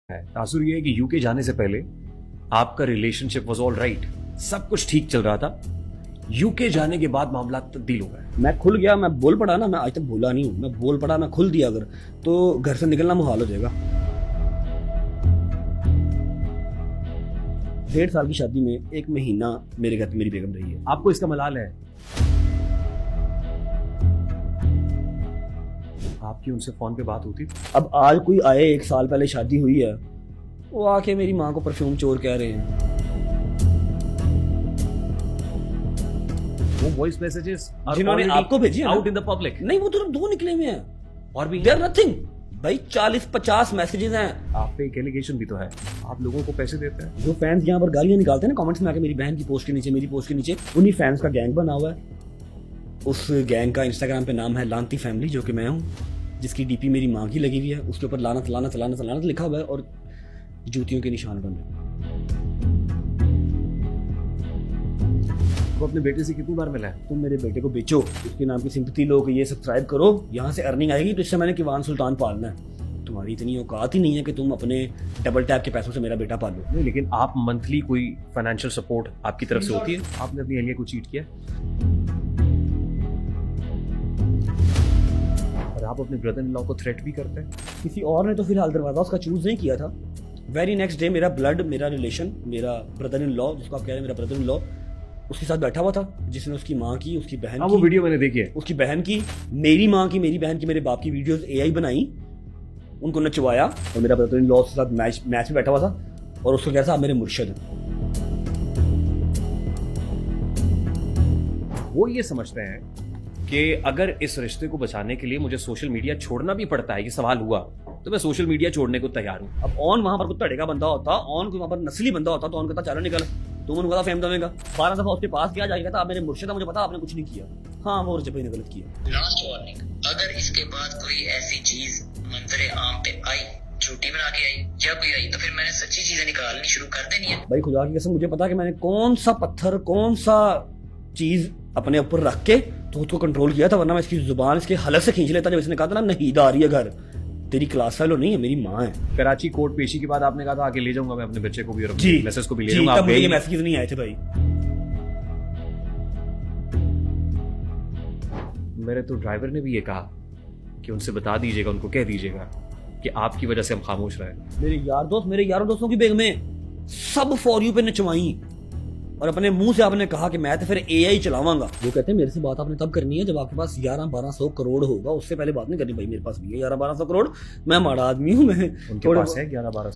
है। तासुर ये है कि यूके जाने से पहले आपका रिलेशनशिप वाज ऑल राइट, सब कुछ ठीक चल रहा था। यूके जाने के बाद मामला तब्दील हो गया। मैं खुल गया, मैं बोल पड़ा ना, मैं आज तक भूला नहीं हूँ। मैं बोल पड़ा, मैं खुल दिया अगर, तो घर से निकलना मुहाल हो जाएगा। 1.5 साल की शादी में 1 महीना मेरे घर पे मेरी बेगम रही है। आपको इसका मलाल है? आपकी उनसे फोन पे बात होती थी? अब आज कोई आए, 1 साल पहले शादी हुई है, वो आके मेरी माँ को परफ्यूम चोर कह रहे हैं। वो वॉइस मैसेजेस जिन्होंने आपको भेजी है आउट इन द पब्लिक? नहीं, वो तो 2 निकले हुए हैं और भी दे आर नथिंग भाई। 40-50 मैसेजेस हैं। आप पे एक एलिगेशन भी तो है, आप लोगों को पैसे देते हैं। जो फैंस यहाँ पर गालियां निकालते हैं ना कमेंट्स में आके, मेरी बहन की पोस्ट के नीचे, मेरी पोस्ट के नीचे, उन्हीं फैंस का गैंग बना हुआ है। उस गैंग का इंस्टाग्राम पे नाम है लानती फैमिली, जो कि मैं हूँ, जिसकी डीपी मेरी माँ की लगी हुई है। उसके ऊपर लानत लानत लानत लानत लिखा हुआ है और जूतियों के निशान बने हैं। वो अपने बेटे से कितनी बार मिला है? तुम मेरे बेटे को बेचो, उसके नाम की सिंपैथी लो कि ये सब्सक्राइब करो, यहाँ से अर्निंग आएगी, तो इससे मैंने किवान सुल्तान पालना है। तुम्हारी इतनी औकात ही नहीं है कि तुम अपने डबल टैप के पैसों से मेरा बेटा पालो। नहीं, लेकिन आप मंथली कोई फाइनेंशियल सपोर्ट आपकी तरफ से होती है? आपने अपनी अहलिया को चीट किया और आप अपने ब्रदर इन लॉ को थ्रेट भी करते हैं? किसी और ने तो फिलहाल दरवाजा उसका चूज नहीं किया था। वेरी नेक्स्ट डे मेरा ब्लड, मेरा रिलेशन, मेरा ब्रदर इन लॉ, जिसको आप कह रहे हैं मेरा ब्रदर इन लॉ, उसके साथ बैठा हुआ था, जिसने उसकी माँ की, उसकी बहन की, वो वीडियो मैंने देखी है, उसकी बहन की, मेरी माँ की, मेरी बहन की, मेरे बाप की वीडियोस एआई बनाई, उनको नचवाया, और मेरा ब्रदर इन लॉ के साथ मैच में बैठा हुआ था और उसको कह रहा था आप मेरे मुर्शिद हैं। वो ये समझते हैं कि अगर इस रिश्ते को बचाने के लिए मुझे सोशल मीडिया छोड़ना भी पड़ता है, ये सवाल हुआ, तो मैं सोशल मीडिया छोड़ने को तैयार हूँ। अब ऑन वहां पर कोई धड़े का बंदा होता, ऑन कोई वहां पर नस्ली बंदा होता, तो ऑन कहता चलो निकल, तुम उनको फेम दमेगा। 12 दफा उसके पास गया, जाएगा था आप मेरे मुर्शिद, मुझे पता आपने कुछ नहीं किया। हाँ, वो जब ने गलत किया। लास्ट वार्निंग, अगर इसके बाद कोई ऐसी चीज मंजरे आम पे आई, झूठी बना के आई या कोई आई, तो फिर मैंने सच्ची चीजें निकालनी शुरू कर देनी है। भाई खुदा की कसम, मुझे पता कि मैंने कौन सा पत्थर, कौन सा चीज अपने ऊपर रख के तो उसको कंट्रोल किया था, वरना मैं इसकी जुबान इसके हलक से खींच लेता। जब इसने कहा था ना नहीद आ रही है घर, तेरी क्लास फेलो नहीं है, मेरी माँ है। कराची कोर्ट पेशी के बाद आपने कहा था आगे ले जाऊंगा मैं अपने बच्चे को भी और जी, मैसेज को भी ले जी, जाऊंगा। तब मुझे ये मैसेज नहीं आए थे भाई। मेरे तो ड्राइवर ने भी ये कहा कि उनसे बता दीजिएगा, उनको कह दीजिएगा कि आपकी वजह से हम खामोश रहे। मेरे यार दोस्त, मेरे यारों दोस्तों की बेगमें सब फॉर यू पे नचवाई और अपने मुंह से आपने कहा कि मैं तो फिर एआई चलावांगा। वो कहते हैं मेरे से बात आपने तब करनी है जब आपके पास 1100-1200 करोड़ होगा, उससे पहले बात नहीं करनी। भाई मेरे पास भी है 1100-1200 करोड़, मैं माड़ा आदमी हूँ, मैं उनके पास है 11-12